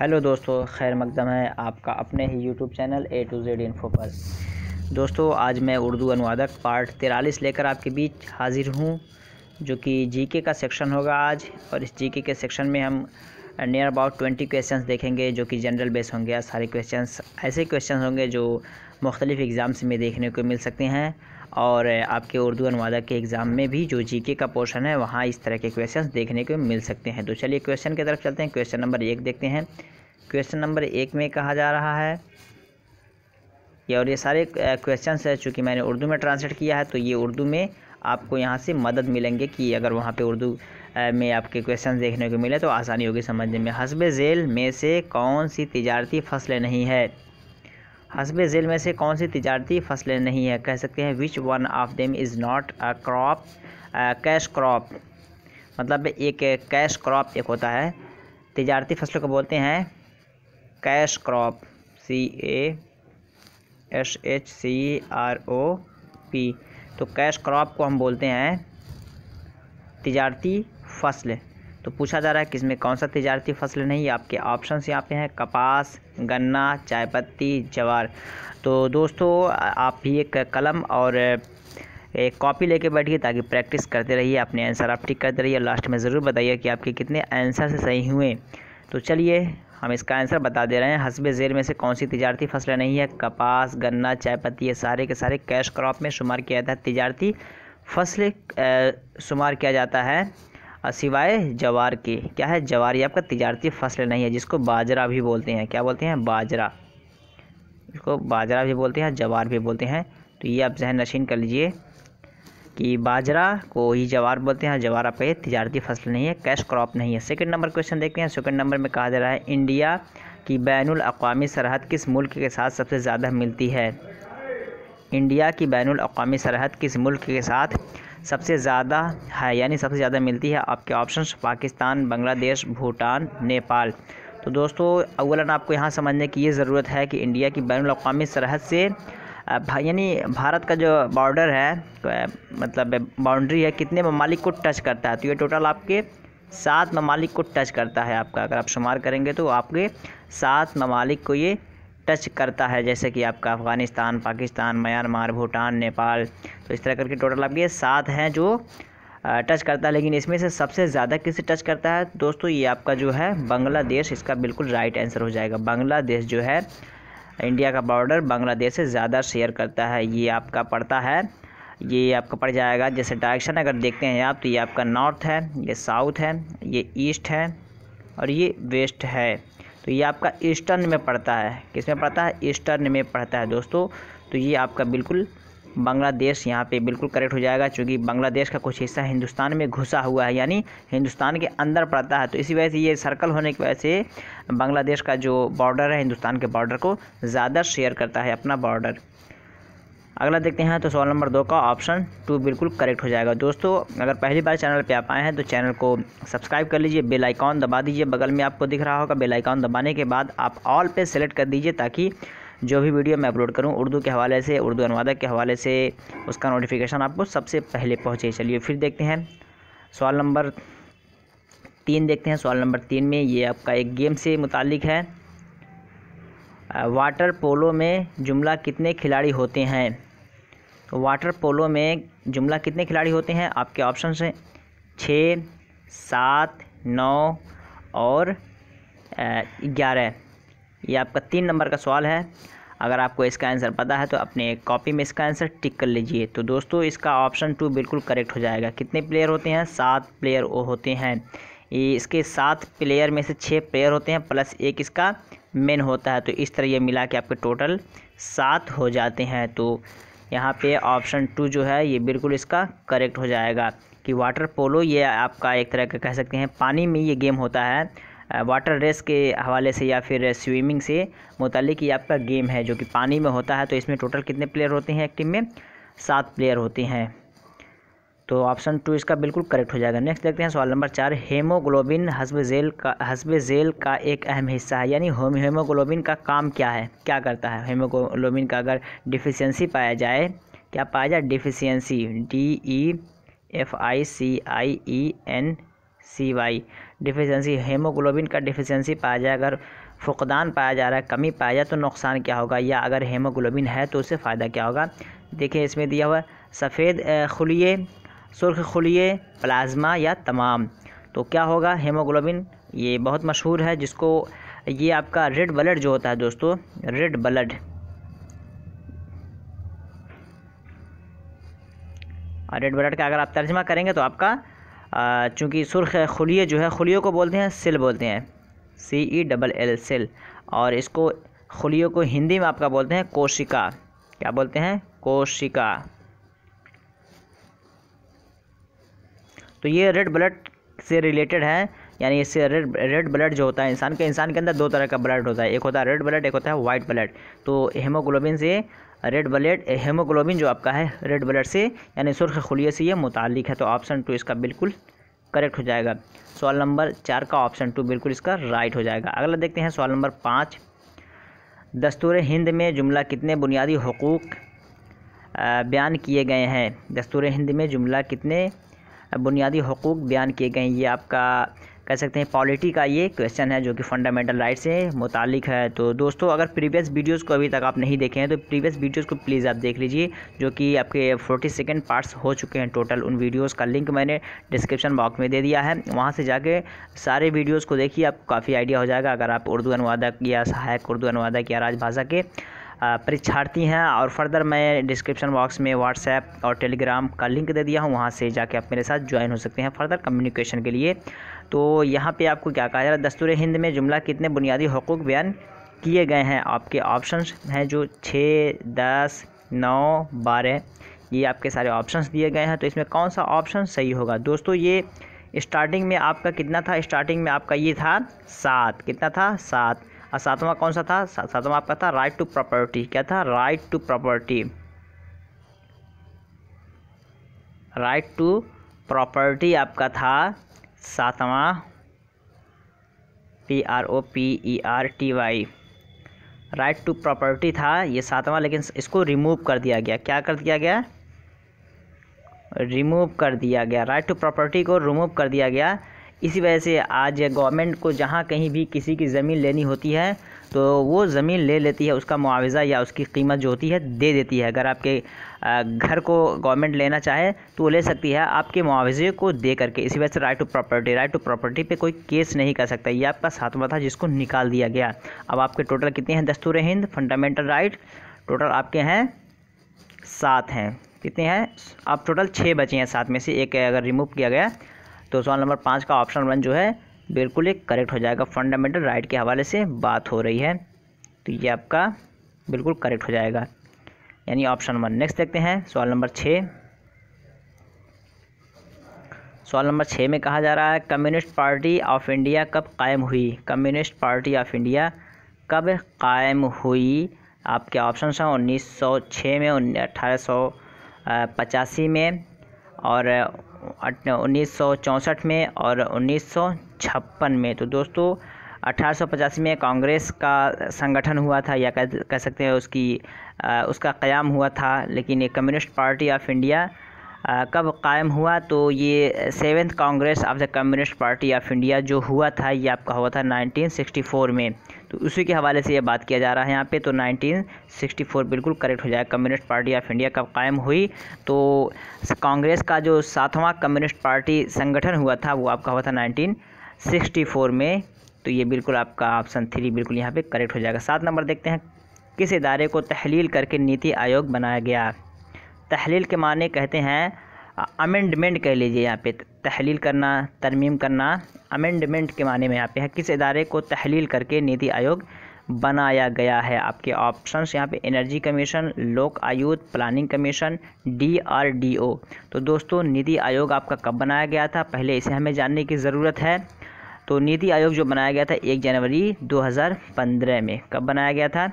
Hello दोस्तों, खैर मकदम है आपका अपने ही YouTube channel A to Z info पर। दोस्तों, आज मैं उर्दू अनुवादक पार्ट 43 लेकर आपके बीच हाजिर हूँ, जो कि जीके का सेक्शन होगा आज। और इस जीके के सेक्शन में हम नियर अबाउट 20 क्वेश्चंस देखेंगे, जो कि जनरल बेस होंगे। सारे क्वेश्चंस ऐसे क्वेश्चंस होंगे जो मुख्तलिफ़ एग्ज़ाम्स में देखने को मिल सकते हैं, और आपके उर्दू अनुवादक के एग्ज़ाम में भी जो जीके का पोर्शन है वहाँ इस तरह के क्वेश्चंस देखने को मिल सकते हैं। तो चलिए क्वेश्चन की तरफ चलते हैं। क्वेश्चन नंबर 1 देखते हैं। क्वेश्चन नंबर 1 में कहा जा रहा है ये सारे क्वेश्चंस है, चूँकि मैंने उर्दू में ट्रांसलेट किया है तो ये उर्दू में आपको यहाँ से मदद मिलेंगे कि अगर वहाँ पे उर्दू में आपके क्वेश्चन देखने को मिले तो आसानी होगी समझने में। हस्बे ज़ेल में से कौन सी तिजारती फसलें नहीं है? हस्बे ज़ेल में से कौन सी तिजारती फसलें नहीं है? कह सकते हैं which one of them is not a crop cash crop. मतलब एक कैश क्रॉप एक होता है, तिजारती फसलों को बोलते हैं कैश क्रॉप, CASHCROP। तो कैश क्रॉप को हम बोलते हैं तिजारती फसलें। तो पूछा जा रहा है किसमें कौन सा तिजारती फसल नहीं है। आपके ऑप्शंस यहाँ पे हैं कपास, गन्ना, चाय पत्ती, ज्वार। तो दोस्तों, आप भी एक कलम और एक कॉपी लेके बैठिए ताकि प्रैक्टिस करते रहिए, अपने आंसर आप टिक करते रहिए। लास्ट में ज़रूर बताइए कि आपके कितने आंसर से सही हुए। तो चलिए हम इसका आंसर बता दे रहे हैं। हस्बे ज़ेल में से कौन सी तिजारती फसलें नहीं है? कपास, गन्ना, चाय पत्ती, ये सारे के सारे कैश क्रॉप में शुमार किया जाता है, तिजारती फसलें शुमार किया जाता है, सिवाय ज्वार के। क्या है? ज्वार ये आपका तिजारती फसल नहीं है, जिसको बाजरा भी बोलते हैं। क्या बोलते हैं? बाजरा। इसको बाजरा भी बोलते हैं, ज्वार भी बोलते हैं। तो ये आप जहन नशीन कर लीजिए कि बाजरा को ही ज्वार बोलते हैं। ज्वार आपका ये तिजारती फसल नहीं है, कैश क्रॉप नहीं है। सेकंड नंबर क्वेश्चन देखते हैं। सेकंड नंबर में कहा जा रहा है इंडिया की बैनुल अक़वामी सरहद किस मुल्क के साथ सबसे ज़्यादा मिलती है? इंडिया की बैनुल अक़वामी सरहद किस मुल्क के साथ सबसे ज़्यादा है, यानी सबसे ज़्यादा मिलती है? आपके ऑप्शंस पाकिस्तान, बांग्लादेश, भूटान, नेपाल। तो दोस्तों, अव्वलन आपको यहाँ समझने की ये ज़रूरत है कि इंडिया की बैनुल अक़वामी सरहद से यानी भारत का जो बॉर्डर है, मतलब बाउंड्री है, कितने ममालिक को टच करता है? तो ये टोटल आपके 7 ममालिक को टच करता है। आपका अगर आप शुमार करेंगे तो आपके 7 ममालिक को ये टच करता है, जैसे कि आपका अफ़गानिस्तान, पाकिस्तान, म्यांमार, भूटान, नेपाल। तो इस तरह करके टोटल आपके 7 हैं जो टच करता है। लेकिन इसमें से सबसे ज़्यादा किसे टच करता है दोस्तों? ये आपका जो है बांग्लादेश, इसका बिल्कुल राइट आंसर हो जाएगा। बांग्लादेश जो है, इंडिया का बॉर्डर बांग्लादेश से ज़्यादा शेयर करता है। ये आपका पड़ता है, ये आपका पड़ जाएगा, जैसे डायरेक्शन अगर देखते हैं आप तो ये आपका नॉर्थ है, ये साउथ है, ये ईस्ट है और ये वेस्ट है। तो ये आपका ईस्टर्न में पड़ता है। किस में पड़ता है? ईस्टर्न में पड़ता है दोस्तों। तो ये आपका बिल्कुल बांग्लादेश यहाँ पे बिल्कुल करेक्ट हो जाएगा, क्योंकि बांग्लादेश का कुछ हिस्सा हिंदुस्तान में घुसा हुआ है, यानी हिंदुस्तान के अंदर पड़ता है। तो इसी वजह से ये सर्कल होने की वजह से बांग्लादेश का जो बॉर्डर है हिंदुस्तान के बॉर्डर को ज़्यादा शेयर करता है, अपना बॉर्डर। अगला देखते हैं। तो सवाल नंबर 2 का ऑप्शन 2 बिल्कुल करेक्ट हो जाएगा। दोस्तों, अगर पहली बार चैनल पे आप आए हैं तो चैनल को सब्सक्राइब कर लीजिए, बेल आइकॉन दबा दीजिए, बगल में आपको दिख रहा होगा। बेल आइकॉन दबाने के बाद आप ऑल पे सेलेक्ट कर दीजिए, ताकि जो भी वीडियो मैं अपलोड करूं उर्दू के हवाले से, उर्दू अनुवादक के हवाले से, उसका नोटिफिकेशन आपको सबसे पहले पहुँचे। चलिए फिर देखते हैं सवाल नंबर 3 देखते हैं। सवाल नंबर 3 में ये आपका एक गेम से मुताल्लिक है। वाटर पोलो में जुमला कितने खिलाड़ी होते हैं? तो वाटर पोलो में जुमला कितने खिलाड़ी होते हैं? आपके ऑप्शन हैं 6, 7, 9 और 11। ये आपका 3 नंबर का सवाल है। अगर आपको इसका आंसर पता है तो अपने कॉपी में इसका आंसर टिक कर लीजिए। तो दोस्तों, इसका ऑप्शन 2 बिल्कुल करेक्ट हो जाएगा। कितने प्लेयर होते हैं? 7 प्लेयर होते हैं। ये इसके 7 प्लेयर में से 6 प्लेयर होते हैं, प्लस एक इसका मेन होता है। तो इस तरह ये मिला के आपके टोटल 7 हो जाते हैं। तो यहाँ पे ऑप्शन 2 जो है ये बिल्कुल इसका करेक्ट हो जाएगा कि वाटर पोलो ये आपका एक तरह का कह सकते हैं पानी में ये गेम होता है। वाटर रेस के हवाले से या फिर स्विमिंग से मुताल्लिक ये आपका गेम है, जो कि पानी में होता है। तो इसमें टोटल कितने प्लेयर होते हैं? एक टीम में 7 प्लेयर होते हैं। तो ऑप्शन 2 इसका बिल्कुल करेक्ट हो जाएगा। नेक्स्ट देखते हैं सवाल नंबर 4। हीमोग्लोबिन हस्बे ज़ेल का एक अहम हिस्सा है, यानी हीमोग्लोबिन का काम क्या है, क्या करता है? हीमोग्लोबिन का अगर डिफिशियंसी पाया जाए, क्या पाया जाए? डिफिशियंसी, DEFICIENCY, डिफिशियंसी, हेमोग्लोबिन का डिफिशियंसी पाया जाए, अगर फुकदान पाया जा रहा है, कमी पाया जाए तो नुकसान क्या होगा, या अगर हेमोग्लोबिन है तो उससे फ़ायदा क्या होगा। देखिए इसमें दिया हुआ सफ़ेद खुलिये, सुर्ख खुलिये, प्लाज्मा या तमाम। तो क्या होगा, हेमोग्लोबिन ये बहुत मशहूर है, जिसको ये आपका रेड ब्लड जो होता है दोस्तों, रेड ब्लड, रेड ब्लड का अगर आप तर्जमा करेंगे तो आपका चूँकि सुर्ख खुलिये जो है, खुलियों को बोलते हैं सेल, बोलते हैं CELL सेल, और इसको खुलियों को हिंदी में आपका बोलते हैं कोशिका। क्या बोलते हैं, कोशिका। तो ये रेड ब्लड से रिलेटेड है, यानी इससे रेड ब्लड जो होता है इंसान के अंदर दो तरह का ब्लड होता है, एक होता है रेड ब्लड, एक होता है वाइट ब्लड। तो हेमोग्लोबिन से रेड ब्लड, हेमोग्लोबिन जो आपका है रेड ब्लड से यानी सुर्ख खुलिये से ये मुताल्लिक है। तो ऑप्शन 2 इसका बिल्कुल करेक्ट हो जाएगा। सवाल नंबर 4 का ऑप्शन 2 बिल्कुल इसका राइट हो जाएगा। अगला देखते हैं सवाल नंबर 5। दस्तूर हिंद में जुमला कितने बुनियादी हुकूक बयान किए गए हैं। दस्तूर हिंद में जुमला कितने बुनियादी हुकूक बयान किए गए हैं। ये आपका कह सकते हैं पॉलिटी का ये क्वेश्चन है, जो कि फंडामेंटल राइट से मुतालिक है। तो दोस्तों अगर प्रीवियस वीडियोस को अभी तक आप नहीं देखे हैं तो प्रीवियस वीडियोस को प्लीज़ आप देख लीजिए, जो कि आपके 42 पार्ट्स हो चुके हैं टोटल। उन वीडियोस का लिंक मैंने डिस्क्रिप्शन बॉक्स में दे दिया है, वहाँ से जाके सारे वीडियोज़ को देखिए, आपको काफ़ी आइडिया हो जाएगा। अगर आप उर्दू अनुवादक या सहायक उर्दू अनुवादक या राजभाषा के परीक्षार्थी हैं, और फर्दर मैं डिस्क्रिप्शन बॉक्स में व्हाट्सएप और टेलीग्राम का लिंक दे दिया हूँ, वहाँ से जाके आप मेरे साथ ज्वाइन हो सकते हैं फर्दर कम्युनिकेशन के लिए। तो यहाँ पे आपको क्या कहा जा रहा है, दस्तूर हिंद में जुमला कितने बुनियादी हुकूक बयान किए गए हैं। आपके ऑप्शंस हैं जो 6, 10, 9, 12, ये आपके सारे ऑप्शंस दिए गए हैं। तो इसमें कौन सा ऑप्शन सही होगा दोस्तों। ये स्टार्टिंग में आपका कितना था, स्टार्टिंग में आपका ये था 7, कितना था 7, और 7वां कौन सा था, 7वां आपका था राइट टू प्रॉपर्टी। क्या था, right to property, right to property आपका था 7वां, PROPERTY, राइट टू प्रॉपर्टी था ये 7वां, लेकिन इसको रिमूव कर दिया गया। क्या कर दिया गया, रिमूव कर दिया गया, राइट टू प्रॉपर्टी को रिमूव कर दिया गया। इसी वजह से आज गवर्नमेंट को जहाँ कहीं भी किसी की ज़मीन लेनी होती है तो वो ज़मीन ले लेती है, उसका मुआवजा या उसकी कीमत जो होती है दे देती है। अगर आपके घर को गवर्नमेंट लेना चाहे तो वो ले सकती है आपके मुआवजे को दे करके। इसी वजह से राइट टू प्रॉपर्टी पे कोई केस नहीं कर सकता। ये आपका 7वां था जिसको निकाल दिया गया। अब आपके टोटल कितने हैं दस्तूर हिंद फंडामेंटल राइट, टोटल आपके हैं 7 हैं। कितने हैं, अब टोटल 6 बचे हैं, 7 में से एक अगर रिमूव किया गया तो सवाल नंबर 5 का ऑप्शन 1 जो है बिल्कुल एक करेक्ट हो जाएगा। फंडामेंटल राइट के हवाले से बात हो रही है तो ये आपका बिल्कुल करेक्ट हो जाएगा, यानी ऑप्शन 1। नेक्स्ट देखते हैं सवाल नंबर 6। सवाल नंबर 6 में कहा जा रहा है कम्युनिस्ट पार्टी ऑफ इंडिया कब कायम हुई। कम्युनिस्ट पार्टी ऑफ इंडिया कब कायम हुई। आपके ऑप्शन हैं 1906 में, 1885 में, और 1964 में, और 1956 में। तो दोस्तों 1885 में कांग्रेस का संगठन हुआ था, या कह सकते हैं उसका क़याम हुआ था। लेकिन ये कम्युनिस्ट पार्टी ऑफ इंडिया कब कायम हुआ, तो ये 7th Congress of the communist party of India जो हुआ था ये आपका हुआ था 1964 में। तो उसी के हवाले से ये बात किया जा रहा है यहाँ पे। तो 1964 बिल्कुल करेक्ट हो जाएगा। कम्युनिस्ट पार्टी ऑफ इंडिया कब कायम हुई, तो कांग्रेस का जो 7वां कम्युनिस्ट पार्टी संगठन हुआ था वो आपका हुआ था 1964 में। तो ये बिल्कुल आपका ऑप्शन 3 बिल्कुल यहाँ पे करेक्ट हो जाएगा। 7 नंबर देखते हैं, किस इदारे को तहलील करके नीति आयोग बनाया गया। तहलील के माने कहते हैं अमेंडमेंट कह लीजिए, यहाँ पे तहलील करना, तरमीम करना, अमेंडमेंट के माने में यहाँ पे है। किस इदारे को तहलील करके नीति आयोग बनाया गया है। आपके ऑप्शंस यहाँ पे एनर्जी कमीशन, लोक आयुक्त, प्लानिंग कमीशन, DRDO। तो दोस्तों नीति आयोग आपका कब बनाया गया था, पहले इसे हमें जानने की ज़रूरत है। तो नीति आयोग जो बनाया गया था 1 जनवरी 2015 में। कब बनाया गया था,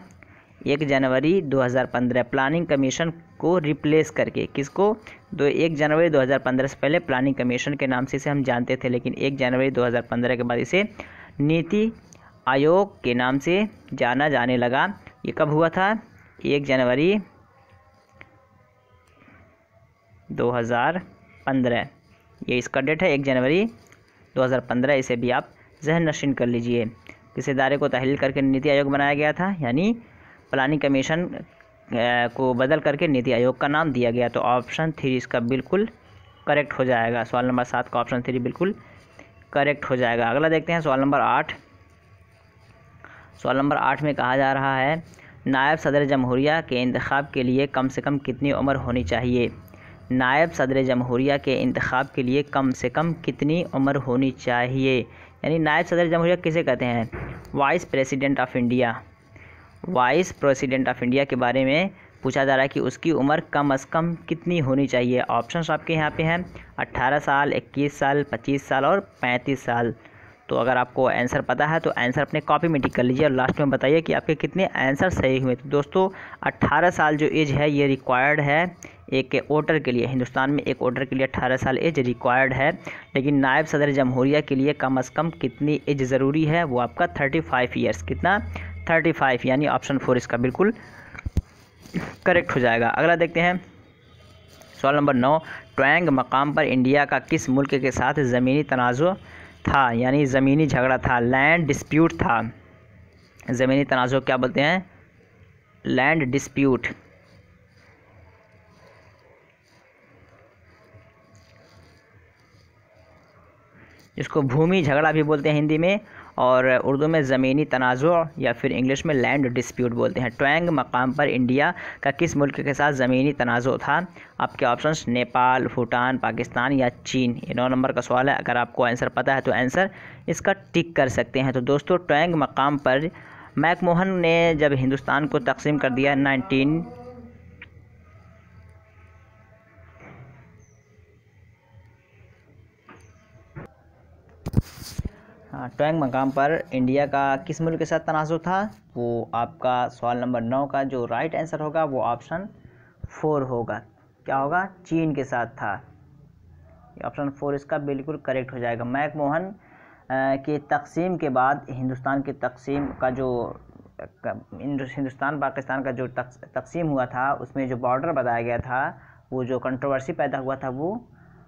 1 जनवरी 2015। प्लानिंग कमीशन को रिप्लेस करके, किसको, 1 जनवरी 2015 से पहले प्लानिंग कमीशन के नाम से इसे हम जानते थे, लेकिन 1 जनवरी 2015 के बाद इसे नीति आयोग के नाम से जाना जाने लगा। ये कब हुआ था, 1 जनवरी 2015, ये इसका डेट है 1 जनवरी 2015। इसे भी आप जहन नशीन कर लीजिए। किस इदारे को तहलील करके नीति आयोग बनाया गया था, यानी प्लानिंग कमीशन को बदल करके नीति आयोग का नाम दिया गया। तो ऑप्शन 3 इसका बिल्कुल करेक्ट हो जाएगा। सवाल नंबर 7 का ऑप्शन 3 बिल्कुल करेक्ट हो जाएगा। अगला देखते हैं सवाल नंबर 8। सवाल नंबर 8 में कहा जा रहा है, नायब सदर जमहूरिया के इंतखाब के लिए कम से कम कितनी उम्र होनी चाहिए। नायब सदर जमहूरिया के इंतखाब के लिए कम से कम कितनी उम्र होनी चाहिए, यानी नायब सदर जमहूरिया किसे कहते हैं, vice president of India. Vice president of India के बारे में पूछा जा रहा है कि उसकी उम्र कम से कम कितनी होनी चाहिए। ऑप्शंस आपके यहाँ पे हैं 18 साल, 21 साल, 25 साल और 35 साल। तो अगर आपको आंसर पता है तो आंसर अपने कॉपी में टिक कर लीजिए और लास्ट में बताइए कि आपके कितने आंसर सही हुए। तो दोस्तों 18 साल जो एज है ये रिक्वायर्ड है एक वोटर के लिए। हिंदुस्तान में एक वोटर के लिए 18 साल एज रिक्वायर्ड है, लेकिन नायब सदर जमहूरिया के लिए कम से कम कितनी एज ज़रूरी है, वो आपका 35 ईयर्स। कितना, 35, यानी ऑप्शन 4 इसका बिल्कुल करेक्ट हो जाएगा। अगला देखते हैं सवाल नंबर 9। ट्वेंग मकाम पर इंडिया का किस मुल्क के साथ ज़मीनी तनाज़ुर था, यानी ज़मीनी झगड़ा था, लैंड डिस्प्यूट था। ज़मीनी तनाज़ुर क्या बोलते हैं, लैंड डिस्प्यूट। इसको भूमि झगड़ा भी बोलते हैं हिंदी में, और उर्दू में ज़मीनी तनाज़ुर या फिर इंग्लिश में लैंड डिस्प्यूट बोलते हैं। ट्वेंग मकाम पर इंडिया का किस मुल्क के साथ ज़मीनी तनाज़ुर था। आपके ऑप्शंस नेपाल, भूटान, पाकिस्तान या चीन। ये 9 नंबर का सवाल है। अगर आपको आंसर पता है तो आंसर इसका टिक कर सकते हैं। तो दोस्तों ट्वेंग मकाम पर मैकमोहन ने जब हिंदुस्तान को तकसीम कर दिया ट्वेंग मकाम पर इंडिया का किस मुल्क के साथ तनाज़ुर था, वो आपका सवाल नंबर 9 का जो राइट आंसर होगा वो ऑप्शन 4 होगा। क्या होगा, चीन के साथ था। ऑप्शन 4 इसका बिल्कुल करेक्ट हो जाएगा। मैकमोहन के तकसीम के बाद हिंदुस्तान के तकसीम का जो हिंदुस्तान पाकिस्तान का जो तकसीम हुआ था उसमें जो बॉर्डर बताया गया था, वो जो कंट्रोवर्सी पैदा हुआ था वो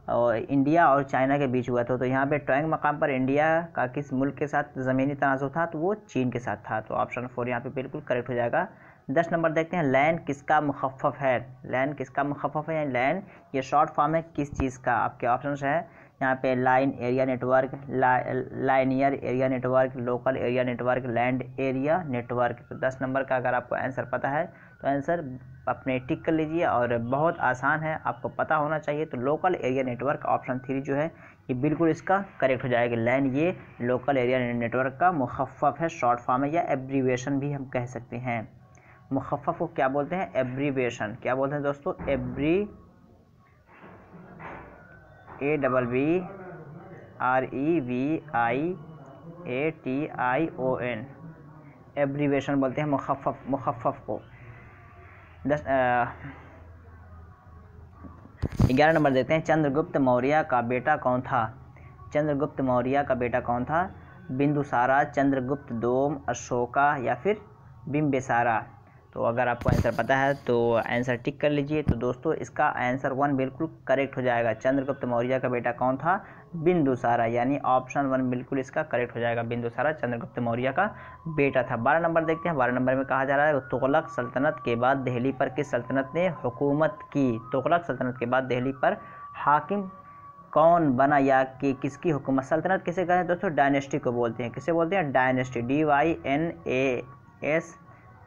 और इंडिया और चाइना के बीच हुआ था। तो यहाँ पे ट्वेंग मकाम पर इंडिया का किस मुल्क के साथ ज़मीनी तनाज़ुर था, तो वो चीन के साथ था। तो ऑप्शन 4 यहाँ पे बिल्कुल करेक्ट हो जाएगा। 10 नंबर देखते हैं, लैन किसका मुखफ़फ़ है। लैन किसका मुखफ़फ़ है, यानी लैन ये शॉर्ट फॉर्म है किस चीज़ का। आपके ऑप्शन है यहाँ पे line area network, linear area network, local area network, land area network. तो 10 नंबर का अगर आपको आंसर पता है तो आंसर अपने टिक कर लीजिए, और बहुत आसान है, आपको पता होना चाहिए। तो लोकल एरिया नेटवर्क ऑप्शन 3 जो है ये बिल्कुल इसका करेक्ट हो जाएगा। लैन ये लोकल एरिया नेटवर्क का मुखफ़फ़ है, शॉर्ट फॉर्म है, या एब्रीविएशन भी हम कह सकते हैं। मुखफ़फ़ को क्या बोलते हैं, एब्रीविएशन। क्या बोलते हैं दोस्तों, ABBREVIATION एब्रीविएशन बोलते हैं मुखफ़फ़ को। 11 नंबर देते हैं, चंद्रगुप्त मौर्य का बेटा कौन था। चंद्रगुप्त मौर्य का बेटा कौन था, बिंदुसारा, चंद्रगुप्त दोम, अशोका या फिर बिम्बिसारा। तो अगर आपको आंसर पता है तो आंसर टिक कर लीजिए। तो दोस्तों इसका आंसर 1 बिल्कुल करेक्ट हो जाएगा। चंद्रगुप्त मौर्य का बेटा कौन था, बिंदुसारा, यानी ऑप्शन 1 बिल्कुल इसका करेक्ट हो जाएगा। बिंदुसारा चंद्रगुप्त मौर्य का बेटा था। 12 नंबर देखते हैं। 12 नंबर में कहा जा रहा है, तुगलक सल्तनत के बाद दिल्ली पर किस सल्तनत ने हुकूमत की। तुगलक सल्तनत के बाद दिल्ली पर हाकिम कौन बना, या कि किसकी हुकूमत। सल्तनत किसे कहते हैं दोस्तों, डायनेस्टी को बोलते हैं। किसे बोलते हैं, डायनेस्टी,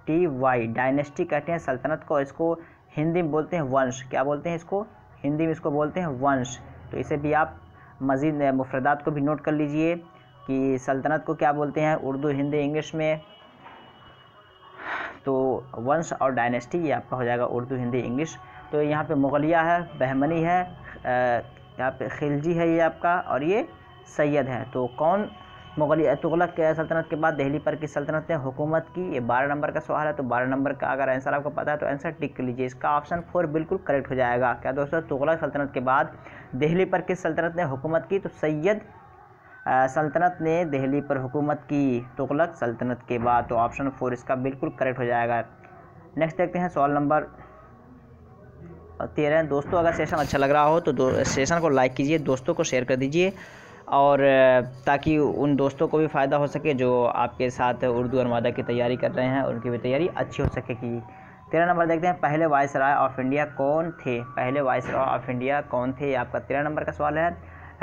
DYNASTY, डायनेस्टी कहते हैं सल्तनत को। इसको हिंदी में बोलते हैं वंश। क्या बोलते हैं इसको, हिंदी में इसको बोलते हैं वंश। तो इसे भी आप मज़ीद मुफरदात को भी नोट कर लीजिए कि सल्तनत को क्या बोलते हैं उर्दू, हिंदी, इंग्लिश में। तो वंश और डायनेस्टी ये आपका हो जाएगा उर्दू, हिंदी, इंग्लिश। तो यहाँ पे मुगलिया है, बहमनी है, यहाँ पे खिलजी है ये आपका, और ये सैयद है। तो कौन मुगलिया तुगलक सल्तनत के बाद दिल्ली पर किस सल्तनत ने हुकूमत की, ये 12 नंबर का सवाल है। तो 12 नंबर का अगर आंसर आपको पता है तो आंसर टिक कर लीजिए। इसका ऑप्शन 4 बिल्कुल करेक्ट हो जाएगा। क्या दोस्तों, तुगलक सल्तनत के बाद दिल्ली पर किस सल्तनत ने हुकूमत की, तो सैयद सल्तनत ने दिल्ली पर हुकूमत की तुगलक सल्तनत के बाद। तो ऑप्शन 4 इसका बिल्कुल करेक्ट हो जाएगा। नेक्स्ट देखते हैं सवाल नंबर 13। दोस्तों अगर सेशन अच्छा लग रहा हो तो सेशन को लाइक कीजिए, दोस्तों को शेयर कर दीजिए, और ताकि उन दोस्तों को भी फ़ायदा हो सके जो आपके साथ उर्दू और मादा की तैयारी कर रहे हैं, उनकी भी तैयारी अच्छी हो सके। कि 13 नंबर देखते हैं, पहले वाइसराय ऑफ इंडिया कौन थे? पहले वाइसराय ऑफ इंडिया कौन थे? आपका 13 नंबर का सवाल है।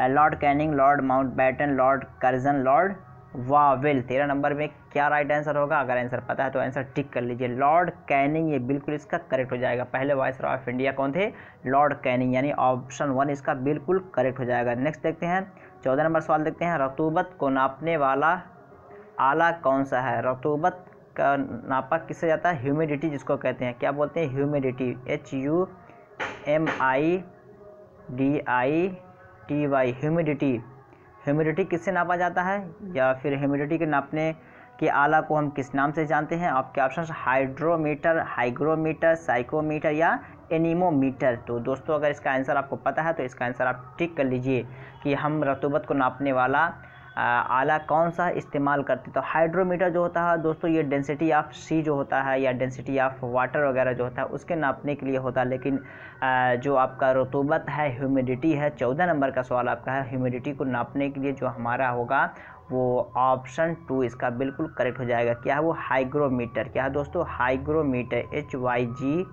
Lord Canning, Lord Mountbatten, Lord Curzon, Lord Wavell. 13 number में क्या राइट आंसर होगा? अगर आंसर पता है तो आंसर टिक कर लीजिए। लॉर्ड कैनिंग, ये बिल्कुल इसका करेक्ट हो जाएगा। पहले वाइसराय ऑफ इंडिया कौन थे? लॉर्ड कैनिंग, यानी ऑप्शन 1 इसका बिल्कुल करेक्ट हो जाएगा। नेक्स्ट देखते हैं 14 नंबर सवाल देखते हैं, रतूबत को नापने वाला आला कौन सा है? रतूबत का नापा किससे जाता है? ह्यूमिडिटी जिसको कहते हैं, क्या बोलते हैं? Humidity, HUMIDITY, humidity. ह्यूमिडिटी किससे नापा जाता है? या फिर ह्यूमिडिटी के नापने के आला को हम किस नाम से जानते हैं? आपके ऑप्शन हाइड्रोमीटर, हाइग्रोमीटर, साइकोमीटर या एनीमोमीटर। तो दोस्तों अगर इसका आंसर आपको पता है तो इसका आंसर आप टिक कर लीजिए कि हम रतूबत को नापने वाला आला कौन सा इस्तेमाल करते। तो हाइड्रोमीटर जो होता है दोस्तों, ये डेंसिटी ऑफ सी जो होता है या डेंसिटी ऑफ वाटर वगैरह जो होता है उसके नापने के लिए होता है। लेकिन जो आपका रतूबत है, ह्यूमिडिटी है, 14 नंबर का सवाल आपका है, ह्यूमिडिटी को नापने के लिए जो हमारा होगा वो ऑप्शन 2 इसका बिल्कुल करेक्ट हो जाएगा। क्या है वो? हाइग्रोमीटर। क्या है दोस्तों? Hygrometer, HYGROMETRE।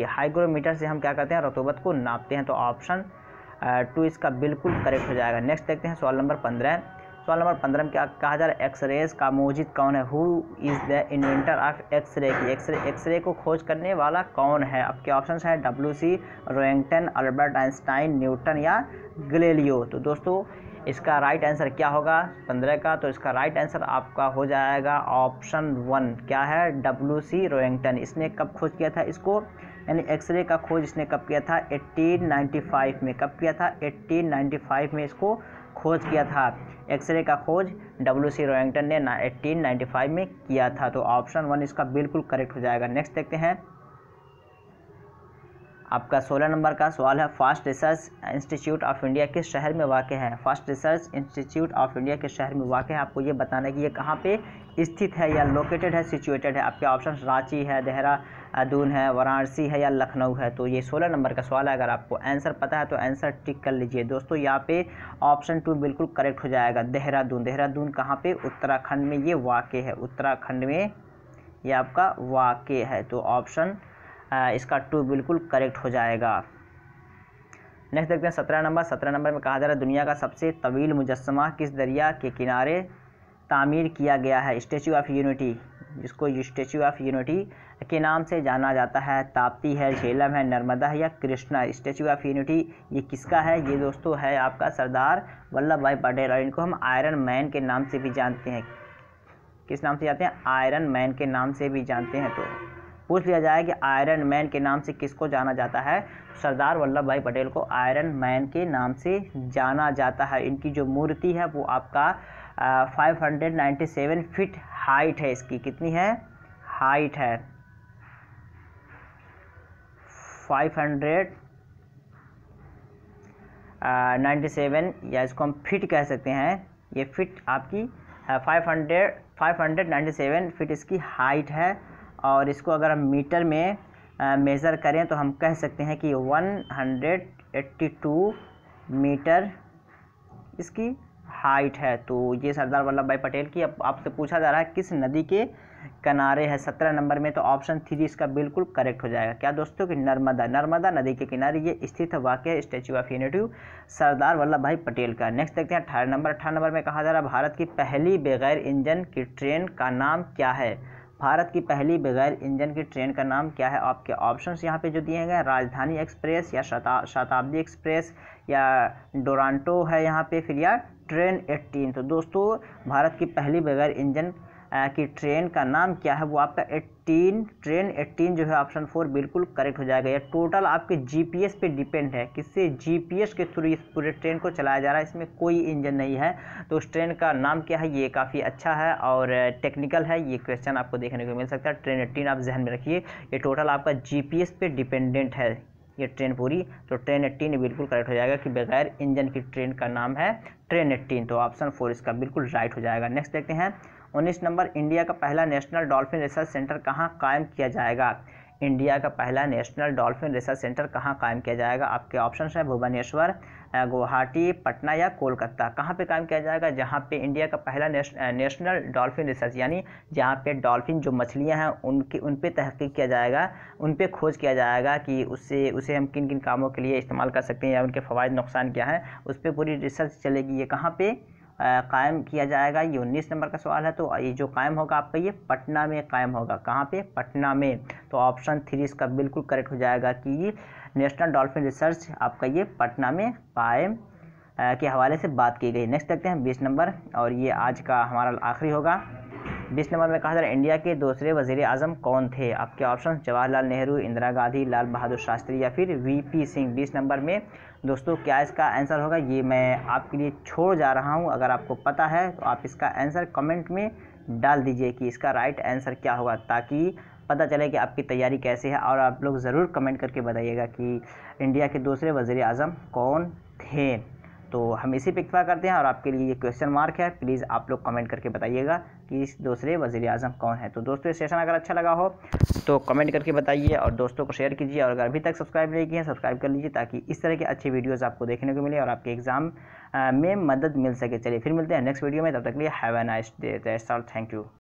हाइग्रोमीटर से हम क्या करते हैं? रतूबत को नापते हैं। तो ऑप्शन 2 इसका बिल्कुल करेक्ट हो जाएगा। नेक्स्ट देखते हैं सवाल नंबर 15। सवाल नंबर 15 में क्या कहा जा रहा है? एक्सरेज का मोजिद कौन है? Who is the inventor of X-ray की? एक्सरे को खोज करने वाला कौन है? आपके ऑप्शंस हैं WC रोएंगटन, अल्बर्ट आइंस्टाइन, न्यूटन या गैलीलियो। तो दोस्तों इसका राइट आंसर क्या होगा 15 का? तो इसका राइट आंसर आपका हो जाएगा ऑप्शन 1। क्या है? WC रोएंगटन। इसने कब खोज किया था इसको? यानी एक्सरे का खोज इसने कब किया था? 1895 में। कब किया था? 1895 में इसको खोज किया था। एक्सरे का खोज WC रोएंगटन ने 1895 में किया था। तो ऑप्शन 1 इसका बिल्कुल करेक्ट हो जाएगा। नेक्स्ट देखते हैं आपका 16 नंबर का सवाल है, fast research institute of India किस शहर में वाक़ है? Fast research institute of India किस शहर में वाक़ है? आपको ये बताना है कि ये कहाँ पे स्थित है या लोकेटेड है, सिचुएटेड है। आपके ऑप्शन रांची है, देहरादून है, वाराणसी है या लखनऊ है। तो ये 16 नंबर का सवाल है। अगर आपको आंसर पता है तो आंसर टिक कर लीजिए। दोस्तों यहाँ पे ऑप्शन 2 बिल्कुल करेक्ट हो जाएगा। देहरादून। देहरादून कहाँ पे? उत्तराखंड में ये वाक़ है। उत्तराखंड में ये आपका वाक़ है। तो ऑप्शन इसका 2 बिल्कुल करेक्ट हो जाएगा। नेक्स्ट देखते हैं 17 नंबर। 17 नंबर में कहा जा रहा है, दुनिया का सबसे तवील मुजस्समा किस दरिया के किनारे तामीर किया गया है? स्टैचू ऑफ यूनिटी, जिसको स्टैचू ऑफ यूनिटी के नाम से जाना जाता है, ताप्ती है, झेलम है, नर्मदा है या कृष्णा। स्टैचू ऑफ यूनिटी ये किसका है? ये दोस्तों है आपका सरदार वल्लभ भाई पटेल, और इनको हम आयरन मैन के नाम से भी जानते हैं। किस नाम से जानते हैं? आयरन मैन के नाम से भी जानते हैं। तो पूछ लिया जाए कि आयरन मैन के नाम से किसको जाना जाता है? सरदार वल्लभ भाई पटेल को आयरन मैन के नाम से जाना जाता है। इनकी जो मूर्ति है वो आपका 597 फीट हाइट है। इसकी कितनी है? हाइट है 597, या इसको हम फिट कह सकते हैं। ये फिट आपकी 597 फीट इसकी हाइट है। और इसको अगर हम मीटर में मेज़र करें तो हम कह सकते हैं कि 182 मीटर इसकी हाइट है। तो ये सरदार वल्लभ भाई पटेल की। अब आपसे पूछा जा रहा है किस नदी के किनारे है 17 नंबर में? तो ऑप्शन 3 इसका बिल्कुल करेक्ट हो जाएगा। क्या दोस्तों कि नर्मदा। नर्मदा नदी के किनारे ये स्थित है वाक़ statue of unity Sardar Vallabh भाई पटेल का। नेक्स्ट देखते हैं 18 नंबर। 18 नंबर में कहा जा रहा है, भारत की पहली बगैर इंजन की ट्रेन का नाम क्या है? भारत की पहली बगैर इंजन की ट्रेन का नाम क्या है? आपके ऑप्शंस यहाँ पे जो दिए गए, राजधानी एक्सप्रेस या शताब्दी एक्सप्रेस या डोरांटो है यहाँ पे, फिर या ट्रेन 18। तो दोस्तों भारत की पहली बगैर इंजन की ट्रेन का नाम क्या है? वो आपका ट्रेन 18 जो है ऑप्शन 4 बिल्कुल करेक्ट हो जाएगा। ये टोटल आपके जीपीएस पे डिपेंड है। किससे? जीपीएस के थ्रू इस पूरे ट्रेन को चलाया जा रहा है। इसमें कोई इंजन नहीं है। तो उस ट्रेन का नाम क्या है? ये काफ़ी अच्छा है और टेक्निकल है। ये क्वेश्चन आपको देखने को मिल सकता है। ट्रेन 18 आप जहन में रखिए। ये टोटल आपका जीपीएस पे डिपेंडेंट है ये ट्रेन पूरी। तो ट्रेन 18 बिल्कुल करेक्ट हो जाएगा कि बगैर इंजन की ट्रेन का नाम है ट्रेन 18। तो ऑप्शन 4 इसका बिल्कुल राइट हो जाएगा। नेक्स्ट देखते हैं 19 नंबर। इंडिया का पहला नेशनल डॉल्फिन रिसर्च सेंटर कहाँ कायम किया जाएगा? इंडिया का पहला नेशनल डॉल्फिन रिसर्च सेंटर कहाँ कायम किया जाएगा? आपके ऑप्शन है भुवनेश्वर, गुवाहाटी, पटना या कोलकाता। कहाँ पे कायम किया जाएगा? जहाँ पे इंडिया का पहला नेशनल डॉल्फिन रिसर्च, यानी जहाँ पे डॉल्फिन जो मछलियाँ हैं उन पे तहकीक किया जाएगा, उन पे खोज किया जाएगा कि उसे हम किन किन कामों के लिए इस्तेमाल कर सकते हैं या उनके फ़वाइद नुकसान क्या है, उस पर पूरी रिसर्च चलेगी। ये कहाँ पे कायम किया जाएगा? ये 19 नंबर का सवाल है। तो ये जो कायम होगा आपका, ये पटना में कायम होगा। कहाँ पे? पटना में। तो ऑप्शन 3 इसका बिल्कुल करेक्ट हो जाएगा कि नेशनल डॉल्फिन रिसर्च आपका ये पटना में कायम के हवाले से बात की गई। नेक्स्ट देखते हैं 20 नंबर, और ये आज का हमारा आखिरी होगा। 20 नंबर में कहा जा रहा है इंडिया के दूसरे वज़ीर आज़म कौन थे? आपके ऑप्शन जवाहरलाल नेहरू, इंदिरा गांधी, लाल बहादुर शास्त्री या फिर वीपी सिंह। 20 नंबर में दोस्तों क्या इसका आंसर होगा, ये मैं आपके लिए छोड़ जा रहा हूँ। अगर आपको पता है तो आप इसका आंसर कमेंट में डाल दीजिए कि इसका राइट आंसर क्या होगा, ताकि पता चले कि आपकी तैयारी कैसे है। और आप लोग ज़रूर कमेंट करके बताइएगा कि इंडिया के दूसरे वज़ीर आज़म कौन थे। तो हम इसी पे इत्तेफाक करते हैं, और आपके लिए ये क्वेश्चन मार्क है। प्लीज़ आप लोग कमेंट करके बताइएगा कि इस दूसरे वज़ीर आज़म कौन है। तो दोस्तों, ये सेशन अगर अच्छा लगा हो तो कमेंट करके बताइए और दोस्तों को शेयर कीजिए, और अगर अभी तक सब्सक्राइब नहीं किए हैं सब्सक्राइब कर लीजिए, ताकि इस तरह के अच्छे वीडियोज़ आपको देखने को मिले और आपके एग्ज़ाम में मदद मिल सके। चलिए फिर मिलते हैं नेक्स्ट वीडियो में, तब तक के लिए have a nice day. Thank you.